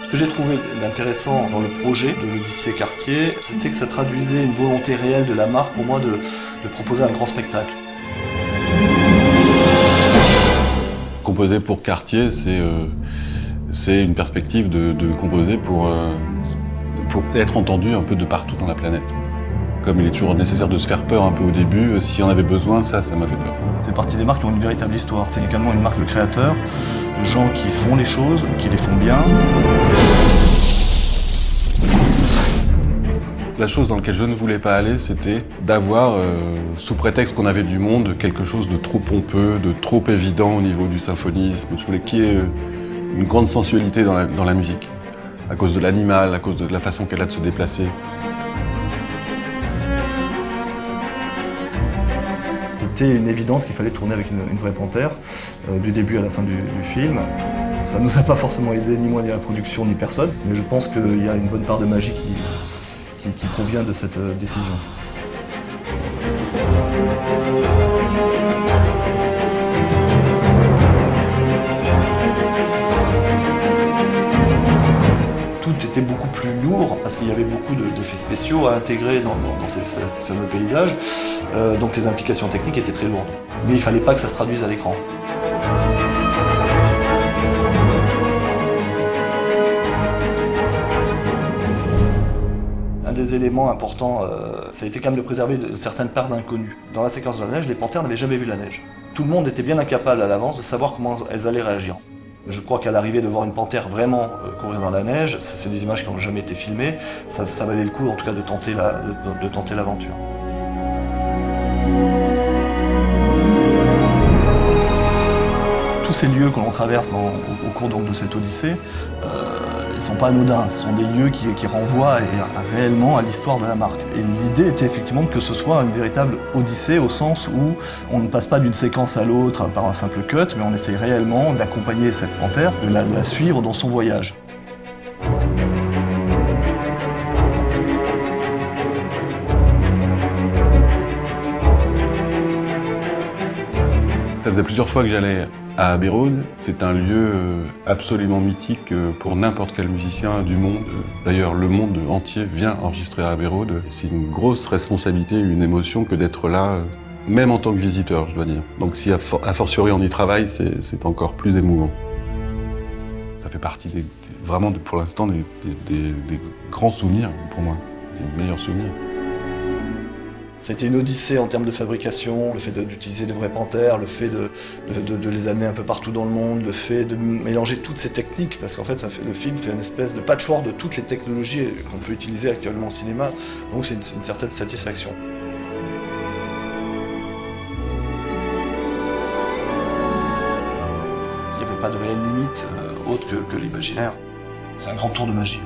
Ce que j'ai trouvé d'intéressant dans le projet de l'Odyssée Cartier, c'était que ça traduisait une volonté réelle de la marque pour moi de proposer un grand spectacle. Composer pour Cartier, c'est une perspective de composer pour être entendu un peu de partout dans la planète. Comme il est toujours nécessaire de se faire peur un peu au début, s'il y en avait besoin, ça m'a fait peur. C'est partie des marques qui ont une véritable histoire. C'est également une marque de créateurs, de gens qui font les choses, qui les font bien. La chose dans laquelle je ne voulais pas aller, c'était d'avoir, sous prétexte qu'on avait du monde, quelque chose de trop pompeux, de trop évident au niveau du symphonisme. Je voulais qu'il y ait une grande sensualité dans la musique, à cause de l'animal, à cause de la façon qu'elle a de se déplacer. C'était une évidence qu'il fallait tourner avec une vraie panthère, du début à la fin du film. Ça ne nous a pas forcément aidé, ni moi, ni à la production, ni personne, mais je pense qu'il y a une bonne part de magie qui provient de cette décision. Tout était beaucoup plus lourd parce qu'il y avait beaucoup d'effets spéciaux à intégrer dans ces fameux paysages, donc les implications techniques étaient très lourdes. Mais il ne fallait pas que ça se traduise à l'écran. Un des éléments importants, ça a été quand même de préserver certaines parts d'inconnus. Dans la séquence de la neige, les panthères n'avaient jamais vu la neige. Tout le monde était bien incapable à l'avance de savoir comment elles allaient réagir. Je crois qu'à l'arrivée de voir une panthère vraiment courir dans la neige, c'est des images qui n'ont jamais été filmées, ça valait le coup en tout cas de tenter l'aventure. Tous ces lieux que l'on traverse au cours donc, de cette odyssée, ils ne sont pas anodins, ce sont des lieux qui renvoient réellement à l'histoire de la marque. Et l'idée était effectivement que ce soit une véritable odyssée au sens où on ne passe pas d'une séquence à l'autre par un simple cut, mais on essaye réellement d'accompagner cette panthère, de la suivre dans son voyage. Ça faisait plusieurs fois que j'allais à Abbey Road. C'est un lieu absolument mythique pour n'importe quel musicien du monde. D'ailleurs, le monde entier vient enregistrer à Abbey Road. C'est une grosse responsabilité, une émotion que d'être là, même en tant que visiteur, je dois dire. Donc si a fortiori on y travaille, c'est encore plus émouvant. Ça fait partie vraiment, pour l'instant, des grands souvenirs pour moi, des meilleurs souvenirs. C'était une odyssée en termes de fabrication, le fait d'utiliser des vraies panthères, le fait de les amener un peu partout dans le monde, le fait de mélanger toutes ces techniques, parce qu'en fait, le film fait une espèce de patchwork de toutes les technologies qu'on peut utiliser actuellement au cinéma, donc c'est une certaine satisfaction. Il n'y avait pas de réelle limite autre que l'imaginaire. C'est un grand tour de magie.